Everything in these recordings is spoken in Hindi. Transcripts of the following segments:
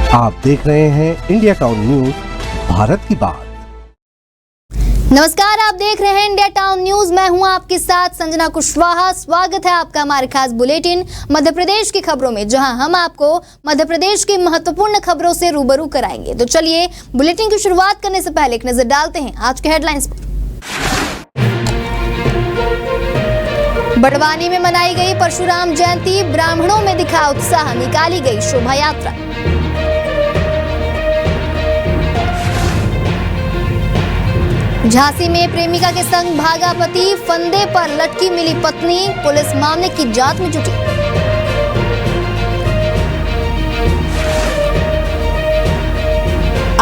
आप देख रहे हैं इंडिया टाउन न्यूज, भारत की बात। नमस्कार, आप देख रहे हैं इंडिया टाउन न्यूज। मैं हूं आपके साथ संजना कुशवाहा। स्वागत है आपका हमारे खास बुलेटिन मध्य प्रदेश की खबरों में, जहां हम आपको मध्य प्रदेश की महत्वपूर्ण खबरों से रूबरू कराएंगे। तो चलिए बुलेटिन की शुरुआत करने से पहले एक नजर डालते हैं आज के हेडलाइंस पर। बड़वानी में मनाई गई परशुराम जयंती, ब्राह्मणों में दिखा उत्साह, निकाली गई शोभा यात्रा। झांसी में प्रेमिका के संग भागा पति, फंदे पर लटकी मिली पत्नी, पुलिस मामले की जांच में जुटी।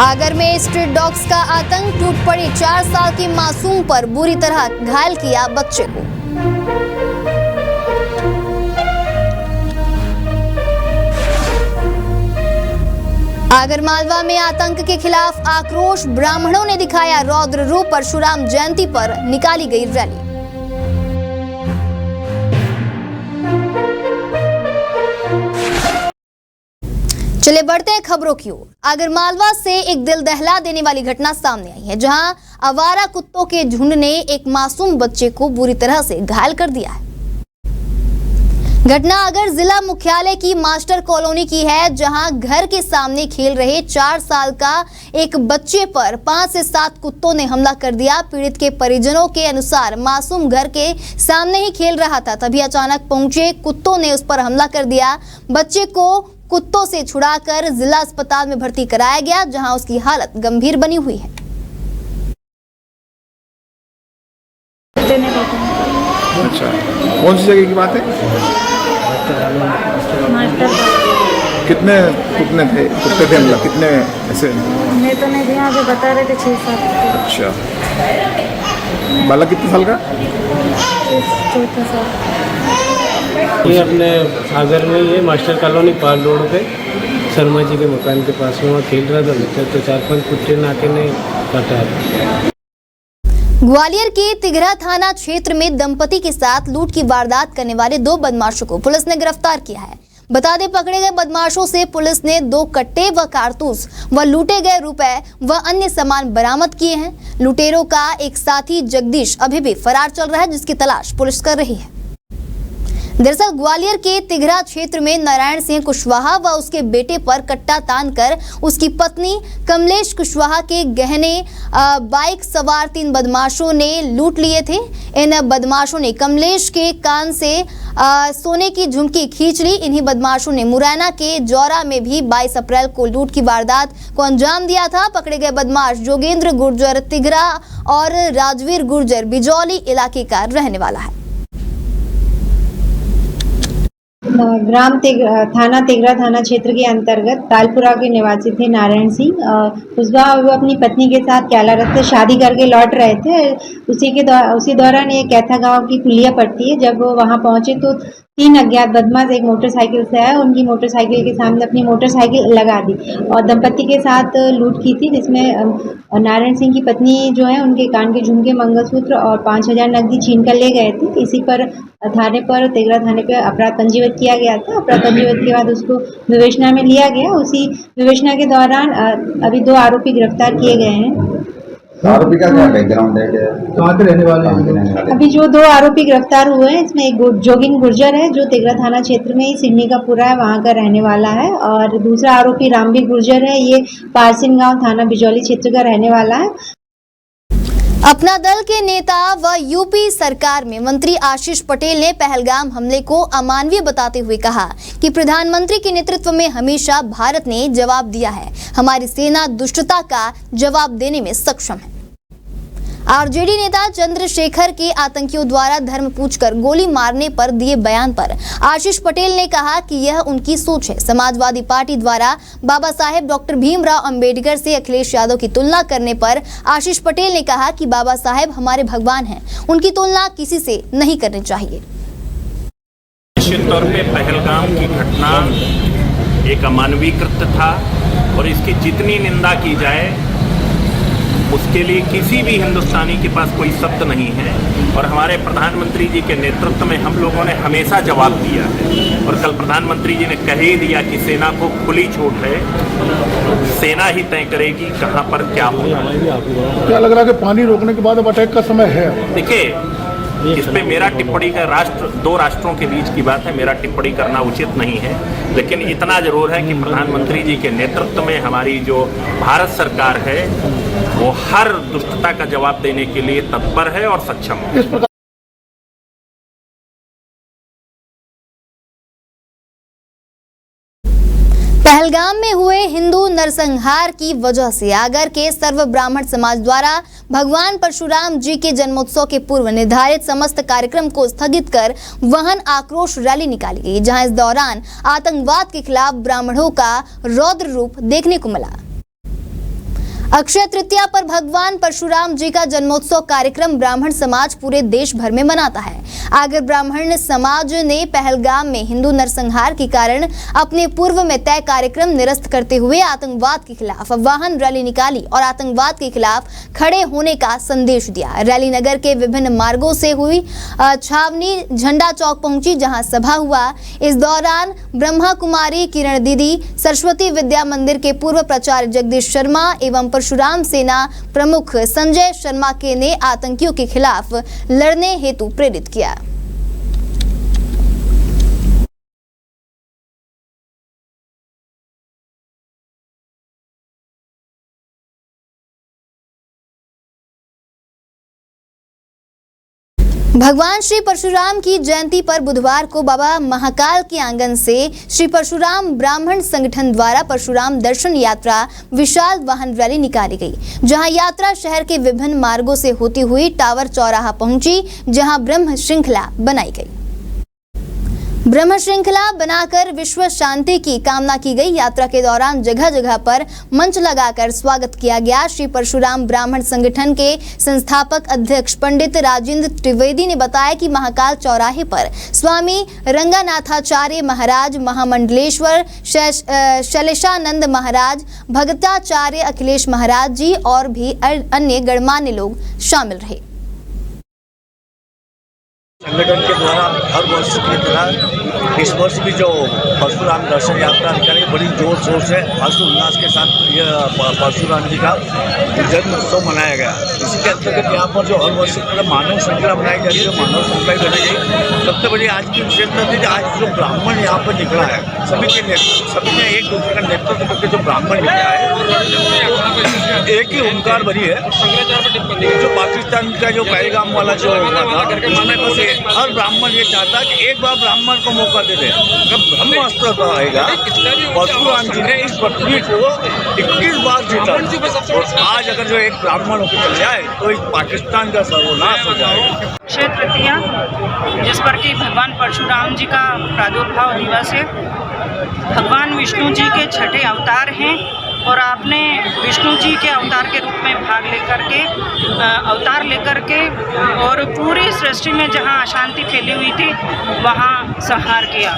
आगर में स्ट्रीट डॉग्स का आतंक, टूट पड़ी 4 साल की मासूम पर, बुरी तरह घायल किया बच्चे को। आगर मालवा में आतंक के खिलाफ आक्रोश, ब्राह्मणों ने दिखाया रौद्र रूप, परशुराम जयंती पर निकाली गई रैली। चले बढ़ते हैं खबरों की ओर। आगर मालवा से एक दिल दहला देने वाली घटना सामने आई है, जहां आवारा कुत्तों के झुंड ने एक मासूम बच्चे को बुरी तरह से घायल कर दिया है। घटना अगर जिला मुख्यालय की मास्टर कॉलोनी की है, जहां घर के सामने खेल रहे 4 साल का एक बच्चे पर 5 से 7 कुत्तों ने हमला कर दिया। पीड़ित के परिजनों के अनुसार मासूम घर के सामने ही खेल रहा था, तभी अचानक पहुंचे कुत्तों ने उस पर हमला कर दिया। बच्चे को कुत्तों से छुड़ाकर जिला अस्पताल में भर्ती कराया गया, जहां उसकी हालत गंभीर बनी हुई है। अच्छा, कौन सी जगह की बात है? कितने कुत्ते थे मतलब कितने ऐसे? मैं तो नहीं ध्यान से बता रहे थे 6-7। अच्छा, बालक कितने साल का? 14 साल। ये अपने आगर में ये मास्टर कॉलोनी पार्क रोड पे शर्मा जी के मकान के पास में वहाँ खेल रहा था बच्चा, तो 4-5 कुत्ते नाके ने काटा। ग्वालियर के तिघरा थाना क्षेत्र में दंपति के साथ लूट की वारदात करने वाले 2 बदमाशों को पुलिस ने गिरफ्तार किया है। बता दें, पकड़े गए बदमाशों से पुलिस ने 2 कट्टे व कारतूस व लूटे गए रुपए व अन्य सामान बरामद किए हैं। लुटेरों का एक साथी जगदीश अभी भी फरार चल रहा है, जिसकी तलाश पुलिस कर रही है। दरअसल ग्वालियर के तिघरा क्षेत्र में नारायण सिंह कुशवाहा व उसके बेटे पर कट्टा तानकर उसकी पत्नी कमलेश कुशवाहा के गहने बाइक सवार 3 बदमाशों ने लूट लिए थे। इन बदमाशों ने कमलेश के कान से सोने की झुमकी खींच ली। इन्हीं बदमाशों ने मुरैना के जौरा में भी 22 अप्रैल को लूट की वारदात को अंजाम दिया था। पकड़े गए बदमाश जोगेंद्र गुर्जर तिघरा और राजवीर गुर्जर बिजौली इलाके का रहने वाला है। थाना तिघरा थाना क्षेत्र के अंतर्गत तालपुरा के निवासी थे नारायण सिंह। कुशवाहा वो अपनी पत्नी के साथ क्यालारत से शादी करके लौट रहे थे। उसी दौरान ये कैथा गांव की पुलिया पड़ती है। जब वो वहां पहुंचे तो 3 अज्ञात बदमाश एक मोटरसाइकिल से आए, उनकी मोटरसाइकिल के सामने अपनी मोटरसाइकिल लगा दी और दंपति के साथ लूट की थी, जिसमें नारायण सिंह की पत्नी जो है उनके कान के झुमके, मंगलसूत्र और 5000 नकदी छीन कर ले गए थे। इसी पर तिघरा थाने पे अपराध पंजीबद्ध किया गया था। अपराध पंजीबद्ध के बाद उसको विवेचना में लिया गया। उसी विवेचना के दौरान अभी 2 आरोपी गिरफ्तार किए गए हैं। आरोपी का क्या बैकग्राउंड है, कहाँ के रहने वाले हैं? अभी जो 2 आरोपी गिरफ्तार हुए हैं, इसमें एक जोगिन गुर्जर है जो तिघरा थाना क्षेत्र में ही सिडनी का पूरा है, वहाँ का रहने वाला है, और दूसरा आरोपी रामवीर गुर्जर है, ये पारसिन गांव थाना बिजौली क्षेत्र का रहने वाला है। अपना दल के नेता व यूपी सरकार में मंत्री आशीष पटेल ने पहलगाम हमले को अमानवीय बताते हुए कहा कि प्रधानमंत्री के नेतृत्व में हमेशा भारत ने जवाब दिया है। हमारी सेना दुष्टता का जवाब देने में सक्षम है। आरजेडी नेता चंद्रशेखर के आतंकियों द्वारा धर्म पूछकर गोली मारने पर दिए बयान पर आशीष पटेल ने कहा कि यह उनकी सोच है। समाजवादी पार्टी द्वारा बाबा साहेब डॉक्टर भीमराव अंबेडकर से अखिलेश यादव की तुलना करने पर आशीष पटेल ने कहा कि बाबा साहेब हमारे भगवान हैं, उनकी तुलना किसी से नहीं करनी चाहिए। निश्चित तौर पे पहलगाम की घटना एक अमानवीय कृत्य था और इसकी जितनी निंदा की जाए उसके लिए किसी भी हिंदुस्तानी के पास कोई शब्द नहीं है। और हमारे प्रधानमंत्री जी के नेतृत्व में हम लोगों ने हमेशा जवाब दिया है। और कल प्रधानमंत्री जी ने कह ही दिया कि सेना को खुली छूट है, सेना ही तय करेगी कहाँ पर क्या होगा। क्या लग रहा है कि पानी रोकने के बाद अब अटैक का समय है? देखिए, इस पे मेरा टिप्पणी का दो राष्ट्रों के बीच की बात है, मेरा टिप्पणी करना उचित नहीं है। लेकिन इतना जरूर है कि प्रधानमंत्री जी के नेतृत्व में हमारी जो भारत सरकार है वो हर दुष्टता का जवाब देने के लिए तत्पर है और सक्षम है। पहलगाम में हुए हिंदू नरसंहार की वजह से आगर के सर्व ब्राह्मण समाज द्वारा भगवान परशुराम जी के जन्मोत्सव के पूर्व निर्धारित समस्त कार्यक्रम को स्थगित कर वाहन आक्रोश रैली निकाली गई, जहां इस दौरान आतंकवाद के खिलाफ ब्राह्मणों का रौद्र रूप देखने को मिला। अक्षय तृतीया पर भगवान परशुराम जी का जन्मोत्सव कार्यक्रम ब्राह्मण समाज पूरे देश भर में मनाता है। आगर ब्राह्मण समाज ने पहलगाम में हिंदू नरसंहार के कारण अपने पूर्व में तय कार्यक्रम निरस्त करते हुए आतंकवाद के खिलाफ वाहन रैली निकाली और आतंकवाद के खिलाफ खड़े होने का संदेश दिया। रैली नगर के विभिन्न मार्गों से हुई छावनी झंडा चौक पहुंची, जहां सभा हुआ। इस दौरान ब्रह्मा कुमारी किरण दीदी, सरस्वती विद्या मंदिर के पूर्व प्राचार्य जगदीश शर्मा एवं परशुराम सेना प्रमुख संजय शर्मा के ने आतंकियों के खिलाफ लड़ने हेतु प्रेरित किया। भगवान श्री परशुराम की जयंती पर बुधवार को बाबा महाकाल के आंगन से श्री परशुराम ब्राह्मण संगठन द्वारा परशुराम दर्शन यात्रा विशाल वाहन रैली निकाली गई, जहां यात्रा शहर के विभिन्न मार्गों से होती हुई टावर चौराहा पहुंची, जहां ब्रह्म श्रृंखला बनाई गई। ब्रह्म श्रृंखला बनाकर विश्व शांति की कामना की गई। यात्रा के दौरान जगह जगह पर मंच लगाकर स्वागत किया गया। श्री परशुराम ब्राह्मण संगठन के संस्थापक अध्यक्ष पंडित राजेंद्र त्रिवेदी ने बताया कि महाकाल चौराहे पर स्वामी रंगानाथाचार्य महाराज, महामंडलेश्वर शैलेशानंद महाराज, भगताचार्य अखिलेश महाराज जी और भी अन्य गणमान्य लोग शामिल रहे। संगठन के द्वारा हर वर्ष की तरह इस वर्ष भी जो परशुराम दर्शन यात्रा निकाली बड़ी जोर शोर से हर्ष उल्लास के साथ यह परशुराम जी का जन्म उत्सव मनाया गया। इसी के अंतर्गत यहाँ पर जो हर वर्ष की तरह मानव श्रृंखला बनाई जा रही है, मानव श्रृंखला बनी गई। सबसे बड़ी आज की विशेषता थी कि आज जो ब्राह्मण यहाँ पर निकला है, सभी ने एक दूसरे का नेतृत्व करके जो ब्राह्मण निकला है, एक ही ओंकार भरी है। जो पाकिस्तान का जो पहलगाम वाला जो हुआ था, उसमें बस हर ब्राह्मण ये चाहता कि एक बार ब्राह्मण को मौका दे दे। जब ब्रह्मास्त्र आएगा, परशुराम जी ने इस पृथ्वी को 21 बार जीता, और आज अगर जो एक ब्राह्मण होकर चल जाए तो इस पाकिस्तान का सर्वनाश हो जाएगा। अक्षय तृतीया, जिस पर कि भगवान परशुराम जी का प्रादुर्भाव दिवस है। भगवान विष्णु जी के छठे अवतार हैं और आपने विष्णु जी के अवतार के रूप में अवतार लेकर के और पूरी सृष्टि में जहां अशांति फैली हुई थी वहां संहार किया।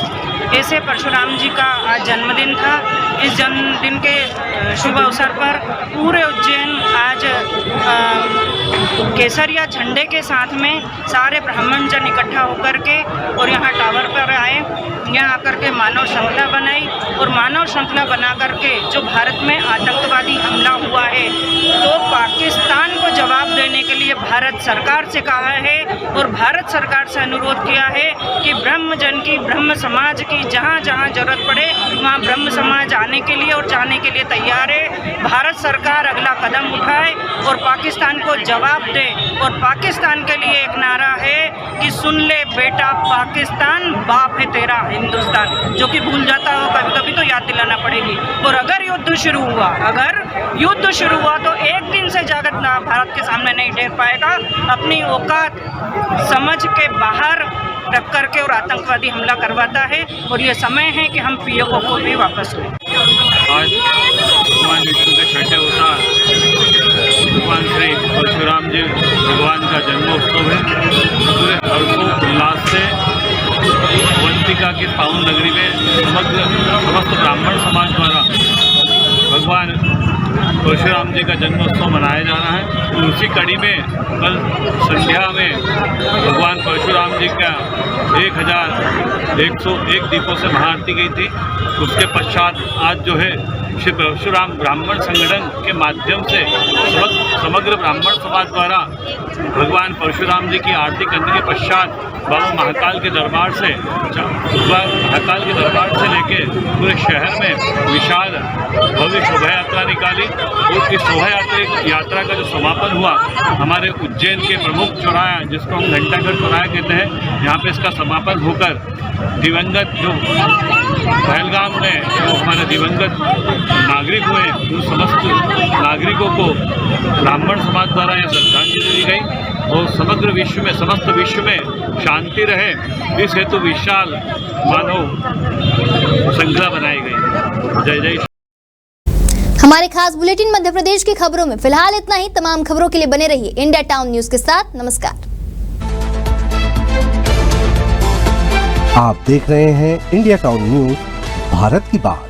ऐसे परशुराम जी का आज जन्मदिन था। इस जन्मदिन के शुभ अवसर पर पूरे उज्जैन आज केसरिया झंडे के साथ में सारे ब्राह्मण जन इकट्ठा होकर के और यहाँ टावर पर आए। यहाँ आकर के मानव श्रृंखला बनाई और मानव श्रृंखला बना करके जो भारत में आतंकवादी हमला हुआ है तो पाकिस्तान को जवाब देने के लिए भारत सरकार से कहा है और भारत सरकार से अनुरोध किया है कि ब्रह्मजन की, ब्रह्म समाज की जहाँ जहाँ जरूरत पड़े वहाँ ब्रह्म समाज आने के लिए और जाने के लिए तैयार है। भारत सरकार अगला कदम उठाए और पाकिस्तान को जवाब दे। और पाकिस्तान के लिए एक नारा है कि सुन ले बेटा पाकिस्तान, बाप है तेरा हिंदुस्तान, जो कि भूल जाता हो कभी कभी तो याद दिलाना पड़ेगी। और अगर युद्ध शुरू हुआ तो एक दिन से जगत भारत के सामने नहीं ठहर पाएगा। अपनी औकात समझ के बाहर रख करके और आतंकवादी हमला करवाता है और ये समय है कि हम पीओके को भी वापस लें। आज भगवान विष्णु के छठे अवतार भगवान श्री परशुराम जी भगवान का जन्मोत्सव है। पूरे हर्षोल्लास से अवंतिका की पावन नगरी में समस्त ब्राह्मण समाज द्वारा भगवान परशुराम जी जी का जन्मोत्सव मनाया जा रहा है। और उसी कड़ी में कल संध्या में भगवान परशुराम जी का 1101 दीपों से महाआरती गई थी। उसके पश्चात आज जो है श्री परशुराम ब्राह्मण संगठन के माध्यम से समग्र ब्राह्मण समाज द्वारा भगवान परशुराम जी की आरती करने के पश्चात बाबा महाकाल के दरबार से लेके पूरे शहर में विशाल भव्य शोभा यात्रा निकाली। और इस शोभा यात्रा का जो समापन हुआ हमारे उज्जैन के प्रमुख चौराहा, जिसको हम घंटाघर चौराहा कहते हैं, यहाँ पे इसका समापन होकर दिवंगत जो पहलगाम में जो हमारे दिवंगत नागरिक हुए उन समस्त नागरिकों को ब्राह्मण समाज द्वारा यह श्रद्धांजलि दी गई। और समग्र विश्व में, समस्त विश्व में शांति रहे, इस हेतु विशाल मानव श्रृंखला बनाई गई। जय जय। हमारे खास बुलेटिन मध्य प्रदेश की खबरों में फिलहाल इतना ही। तमाम खबरों के लिए बने रहिए इंडिया टाउन न्यूज के साथ। नमस्कार। आप देख रहे हैं इंडिया टाउन न्यूज, भारत की बात।